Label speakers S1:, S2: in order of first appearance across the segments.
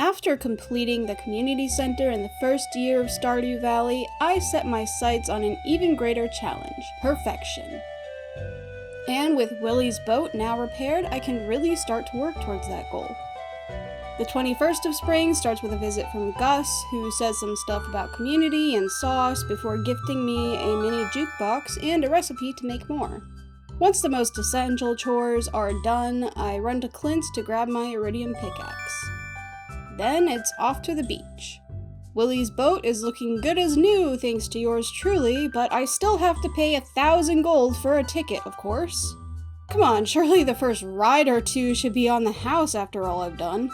S1: After completing the community center in the first year of Stardew Valley, I set my sights on an even greater challenge: perfection. And with Willie's boat now repaired, I can really start to work towards that goal. The 21st of spring starts with a visit from Gus, who says some stuff about community and sauce before gifting me a mini jukebox and a recipe to make more. Once the most essential chores are done, I run to Clint's to grab my iridium pickaxe. Then it's off to the beach. Willie's boat is looking good as new thanks to yours truly, but I still have to pay 1,000 gold for a ticket, of course. Come on, surely the first ride or two should be on the house after all I've done.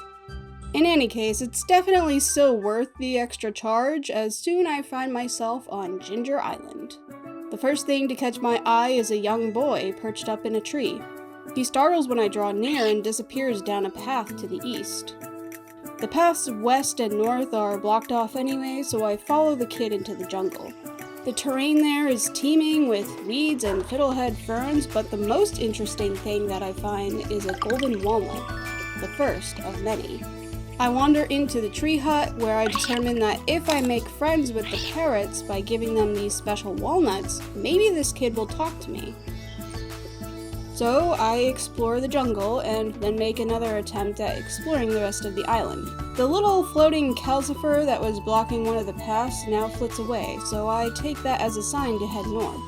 S1: In any case, it's definitely still worth the extra charge, as soon I find myself on Ginger Island. The first thing to catch my eye is a young boy perched up in a tree. He startles when I draw near and disappears down a path to the east. The paths west and north are blocked off anyway, so I follow the kid into the jungle. The terrain there is teeming with weeds and fiddlehead ferns, but the most interesting thing that I find is a golden walnut, the first of many. I wander into the tree hut, where I determine that if I make friends with the parrots by giving them these special walnuts, maybe this kid will talk to me. So I explore the jungle and then make another attempt at exploring the rest of the island. The little floating calcifer that was blocking one of the paths now flits away, so I take that as a sign to head north.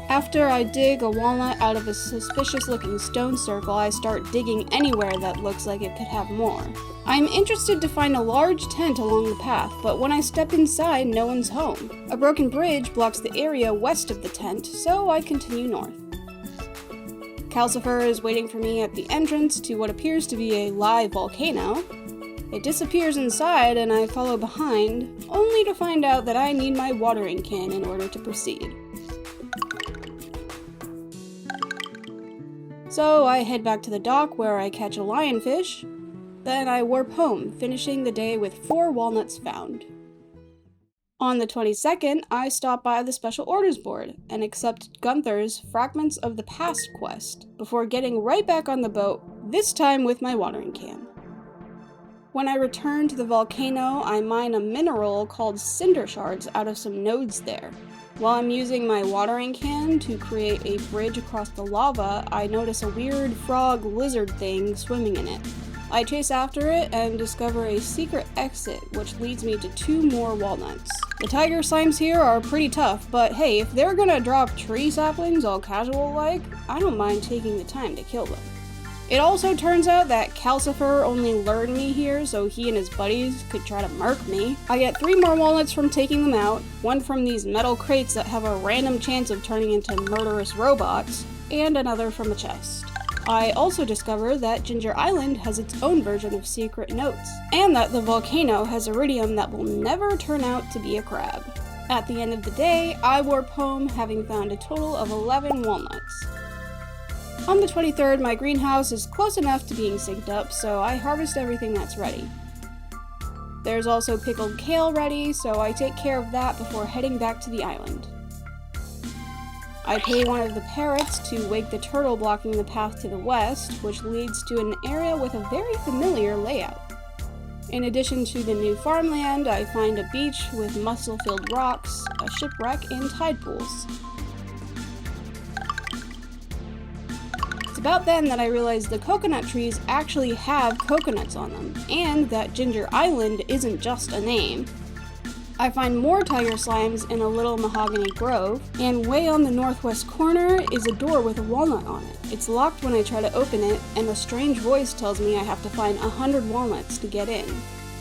S1: After I dig a walnut out of a suspicious-looking stone circle, I start digging anywhere that looks like it could have more. I'm interested to find a large tent along the path, but when I step inside, no one's home. A broken bridge blocks the area west of the tent, so I continue north. Calcifer is waiting for me at the entrance to what appears to be a live volcano. It disappears inside and I follow behind, only to find out that I need my watering can in order to proceed. So I head back to the dock where I catch a lionfish. Then I warp home, finishing the day with 4 walnuts found. On the 22nd, I stop by the special orders board and accept Gunther's Fragments of the Past quest, before getting right back on the boat, this time with my watering can. When I return to the volcano, I mine a mineral called cinder shards out of some nodes there. While I'm using my watering can to create a bridge across the lava, I notice a weird frog lizard thing swimming in it. I chase after it and discover a secret exit, which leads me to 2 more walnuts. The tiger slimes here are pretty tough, but hey, if they're gonna drop tree saplings all casual-like, I don't mind taking the time to kill them. It also turns out that Calcifer only lured me here so he and his buddies could try to murk me. I get 3 more walnuts from taking them out, 1 from these metal crates that have a random chance of turning into murderous robots, and another from a chest. I also discover that Ginger Island has its own version of secret notes, and that the volcano has iridium that will never turn out to be a crab. At the end of the day, I warp home having found a total of 11 walnuts. On the 23rd, my greenhouse is close enough to being synced up, so I harvest everything that's ready. There's also pickled kale ready, so I take care of that before heading back to the island. I pay one of the parrots to wake the turtle blocking the path to the west, which leads to an area with a very familiar layout. In addition to the new farmland, I find a beach with mussel-filled rocks, a shipwreck, and tide pools. It's about then that I realize the coconut trees actually have coconuts on them, and that Ginger Island isn't just a name. I find more tiger slimes in a little mahogany grove, and way on the northwest corner is a door with a walnut on it. It's locked when I try to open it, and a strange voice tells me I have to find 100 walnuts to get in.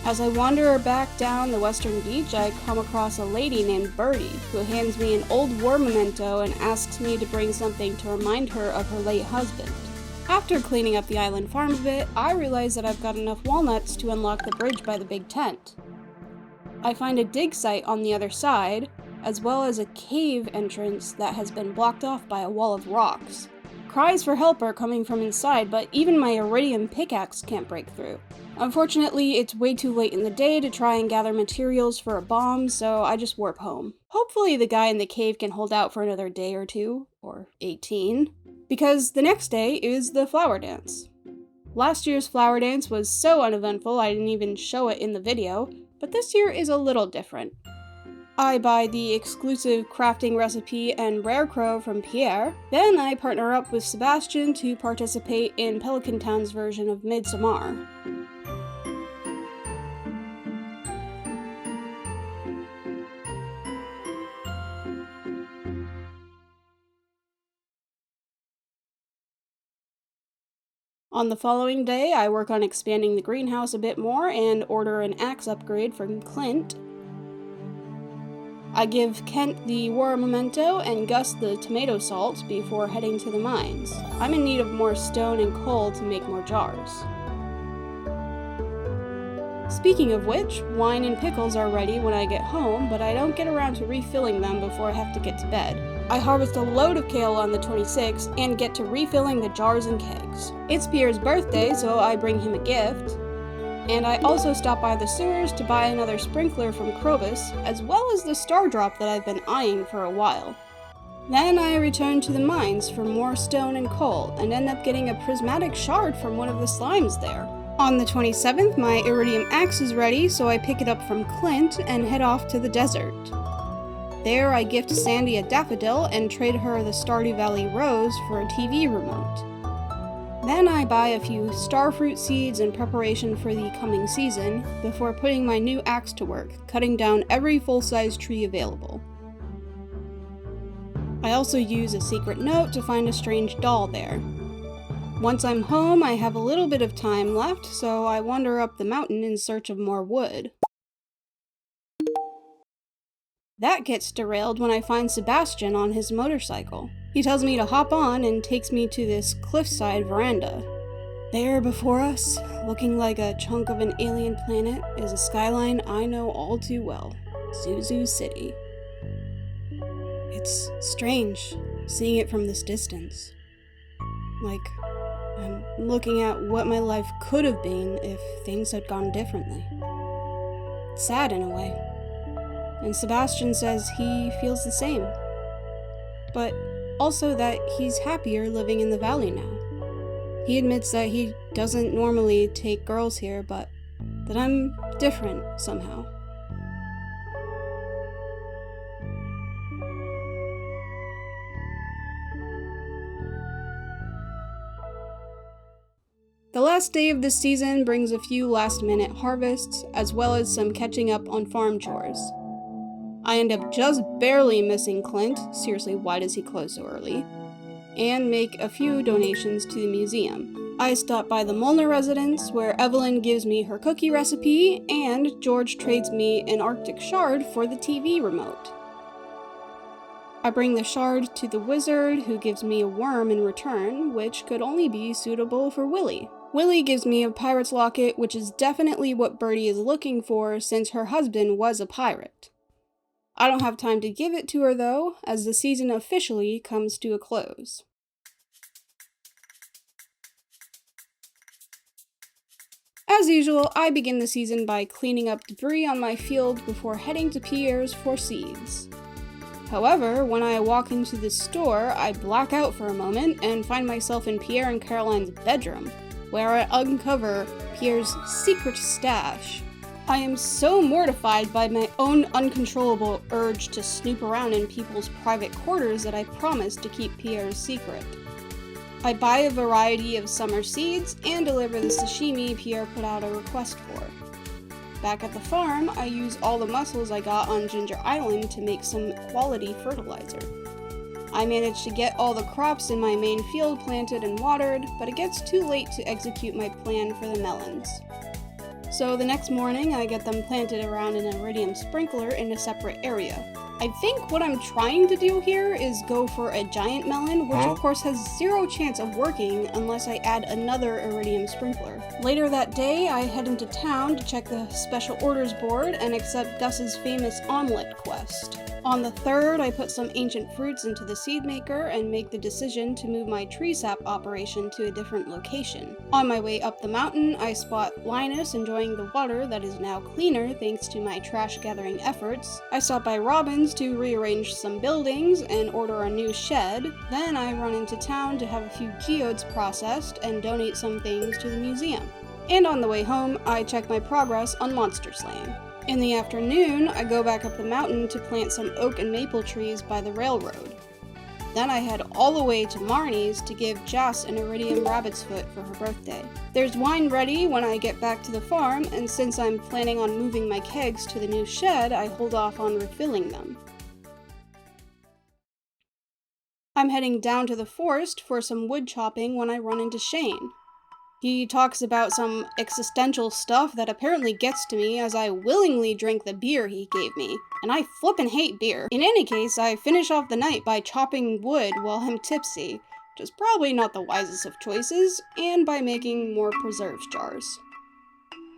S1: As I wander back down the western beach, I come across a lady named Birdie, who hands me an old war memento and asks me to bring something to remind her of her late husband. After cleaning up the island farm a bit, I realize that I've got enough walnuts to unlock the bridge by the big tent. I find a dig site on the other side, as well as a cave entrance that has been blocked off by a wall of rocks. Cries for help are coming from inside, but even my iridium pickaxe can't break through. Unfortunately, it's way too late in the day to try and gather materials for a bomb, so I just warp home. Hopefully the guy in the cave can hold out for another day or 2, or 18, because the next day is the flower dance. Last year's flower dance was so uneventful I didn't even show it in the video, but this year is a little different. I buy the exclusive crafting recipe and rare crow from Pierre, then I partner up with Sebastian to participate in Pelican Town's version of Midsommar. On the following day, I work on expanding the greenhouse a bit more and order an axe upgrade from Clint. I give Kent the war memento and Gus the tomato salt before heading to the mines. I'm in need of more stone and coal to make more jars. Speaking of which, wine and pickles are ready when I get home, but I don't get around to refilling them before I have to get to bed. I harvest a load of kale on the 26th and get to refilling the jars and kegs. It's Pierre's birthday, so I bring him a gift. And I also stop by the sewers to buy another sprinkler from Krobus, as well as the star drop that I've been eyeing for a while. Then I return to the mines for more stone and coal, and end up getting a prismatic shard from one of the slimes there. On the 27th, my iridium axe is ready, so I pick it up from Clint and head off to the desert. There, I gift Sandy a daffodil and trade her the Stardew Valley rose for a TV remote. Then I buy a few starfruit seeds in preparation for the coming season, before putting my new axe to work, cutting down every full-size tree available. I also use a secret note to find a strange doll there. Once I'm home, I have a little bit of time left, so I wander up the mountain in search of more wood. That gets derailed when I find Sebastian on his motorcycle. He tells me to hop on and takes me to this cliffside veranda. There before us, looking like a chunk of an alien planet, is a skyline I know all too well, Zuzu City. It's strange, seeing it from this distance. Like, I'm looking at what my life could have been if things had gone differently. It's sad in a way. And Sebastian says he feels the same. But also that he's happier living in the valley now. He admits that he doesn't normally take girls here, but that I'm different somehow. The last day of this season brings a few last-minute harvests, as well as some catching up on farm chores. I end up just barely missing Clint, seriously, why does he close so early? And make a few donations to the museum. I stop by the Molnar residence, where Evelyn gives me her cookie recipe, and George trades me an Arctic shard for the TV remote. I bring the shard to the wizard, who gives me a worm in return, which could only be suitable for Willy. Willy gives me a pirate's locket, which is definitely what Birdie is looking for since her husband was a pirate. I don't have time to give it to her though, as the season officially comes to a close. As usual, I begin the season by cleaning up debris on my field before heading to Pierre's for seeds. However, when I walk into the store, I black out for a moment and find myself in Pierre and Caroline's bedroom, where I uncover Pierre's secret stash. I am so mortified by my own uncontrollable urge to snoop around in people's private quarters that I promise to keep Pierre's secret. I buy a variety of summer seeds and deliver the sashimi Pierre put out a request for. Back at the farm, I use all the mussels I got on Ginger Island to make some quality fertilizer. I managed to get all the crops in my main field planted and watered, but it gets too late to execute my plan for the melons. So the next morning, I get them planted around an iridium sprinkler in a separate area. I think what I'm trying to do here is go for a giant melon, which of course has zero chance of working unless I add another iridium sprinkler. Later that day, I head into town to check the special orders board and accept Gus's famous omelet quest. On the 3rd, I put some ancient fruits into the seed maker and make the decision to move my tree sap operation to a different location. On my way up the mountain, I spot Linus enjoying the water that is now cleaner thanks to my trash gathering efforts. I stop by Robin's to rearrange some buildings and order a new shed. Then I run into town to have a few geodes processed and donate some things to the museum. And on the way home, I check my progress on monster slaying. In the afternoon, I go back up the mountain to plant some oak and maple trees by the railroad. Then I head all the way to Marnie's to give Jess an iridium rabbit's foot for her birthday. There's wine ready when I get back to the farm, and since I'm planning on moving my kegs to the new shed, I hold off on refilling them. I'm heading down to the forest for some wood chopping when I run into Shane. He talks about some existential stuff that apparently gets to me as I willingly drink the beer he gave me, and I flippin' hate beer. In any case, I finish off the night by chopping wood while I'm tipsy, which is probably not the wisest of choices, and by making more preserves jars.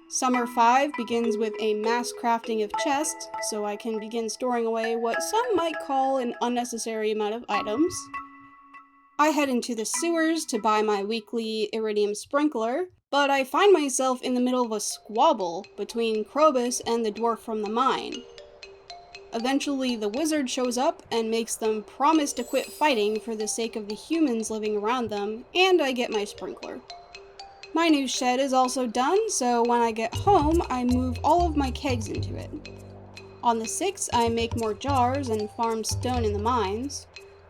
S1: Summer 5 begins with a mass crafting of chests, so I can begin storing away what some might call an unnecessary amount of items. I head into the sewers to buy my weekly iridium sprinkler, but I find myself in the middle of a squabble between Krobus and the dwarf from the mine. Eventually, the wizard shows up and makes them promise to quit fighting for the sake of the humans living around them, and I get my sprinkler. My new shed is also done, so when I get home, I move all of my kegs into it. On the 6th, I make more jars and farm stone in the mines.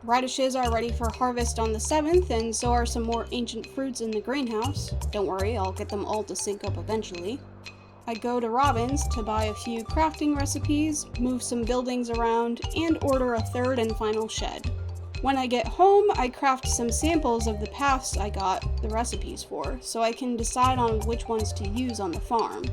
S1: Radishes are ready for harvest on the 7th, and so are some more ancient fruits in the greenhouse. Don't worry, I'll get them all to sync up eventually. I go to Robin's to buy a few crafting recipes, move some buildings around, and order a 3rd and final shed. When I get home, I craft some samples of the paths I got the recipes for, so I can decide on which ones to use on the farm.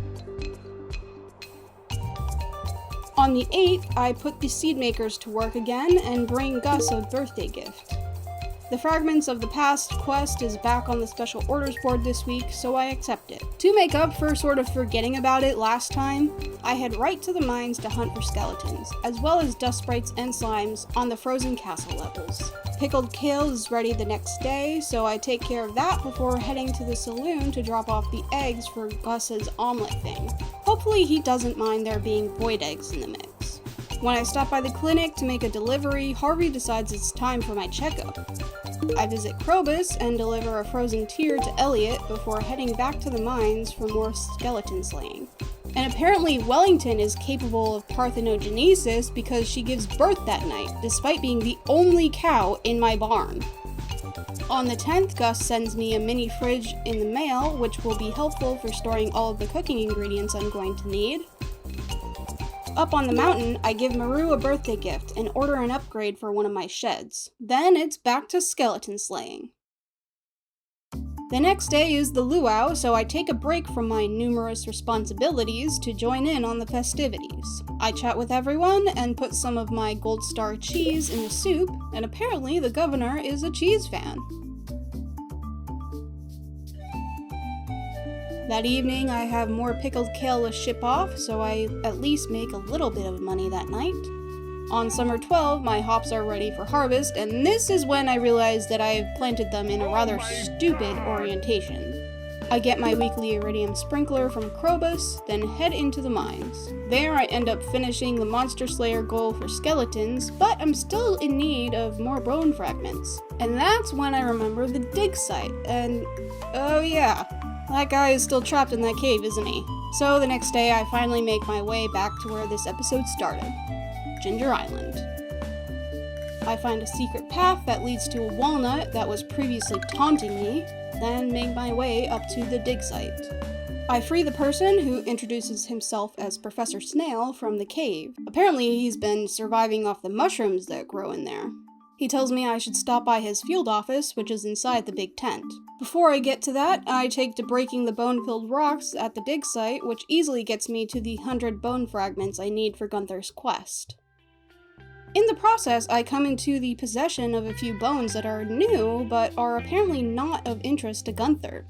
S1: On the 8th, I put the seed makers to work again and bring Gus a birthday gift. The Fragments of the Past quest is back on the special orders board this week, so I accept it. To make up for sort of forgetting about it last time, I head right to the mines to hunt for skeletons, as well as dust sprites and slimes on the frozen castle levels. Pickled kale is ready the next day, so I take care of that before heading to the saloon to drop off the eggs for Gus's omelet thing. Hopefully he doesn't mind there being void eggs in the mix. When I stop by the clinic to make a delivery, Harvey decides it's time for my checkup. I visit Krobus and deliver a frozen tear to Elliot before heading back to the mines for more skeleton slaying. And apparently Wellington is capable of parthenogenesis because she gives birth that night, despite being the only cow in my barn. On the 10th, Gus sends me a mini fridge in the mail, which will be helpful for storing all of the cooking ingredients I'm going to need. Up on the mountain, I give Maru a birthday gift and order an upgrade for one of my sheds. Then it's back to skeleton slaying. The next day is the luau, so I take a break from my numerous responsibilities to join in on the festivities. I chat with everyone and put some of my Gold Star cheese in the soup, and apparently the governor is a cheese fan. That evening, I have more pickled kale to ship off, so I at least make a little bit of money that night. On summer 12, my hops are ready for harvest, and this is when I realize that I have planted them in a rather stupid orientation. I get my weekly iridium sprinkler from Krobus, then head into the mines. There I end up finishing the Monster Slayer goal for skeletons, but I'm still in need of more bone fragments. And that's when I remember the dig site, and oh yeah, that guy is still trapped in that cave, isn't he? So the next day I finally make my way back to where this episode started. Ginger Island. I find a secret path that leads to a walnut that was previously taunting me, then make my way up to the dig site. I free the person who introduces himself as Professor Snail from the cave. Apparently he's been surviving off the mushrooms that grow in there. He tells me I should stop by his field office, which is inside the big tent. Before I get to that, I take to breaking the bone-filled rocks at the dig site, which easily gets me to the 100 bone fragments I need for Gunther's quest. In the process, I come into the possession of a few bones that are new, but are apparently not of interest to Gunther.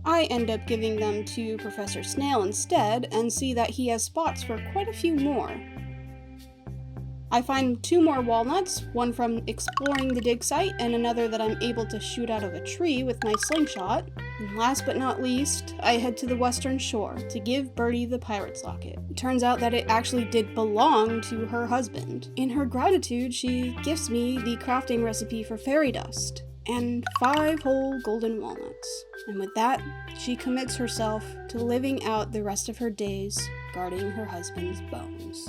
S1: I end up giving them to Professor Snail instead, and see that he has spots for quite a few more. I find 2 more walnuts, one from exploring the dig site and another that I'm able to shoot out of a tree with my slingshot. And last but not least, I head to the western shore to give Birdie the pirate's locket. It turns out that it actually did belong to her husband. In her gratitude, she gifts me the crafting recipe for fairy dust and 5 whole golden walnuts. And with that, she commits herself to living out the rest of her days guarding her husband's bones.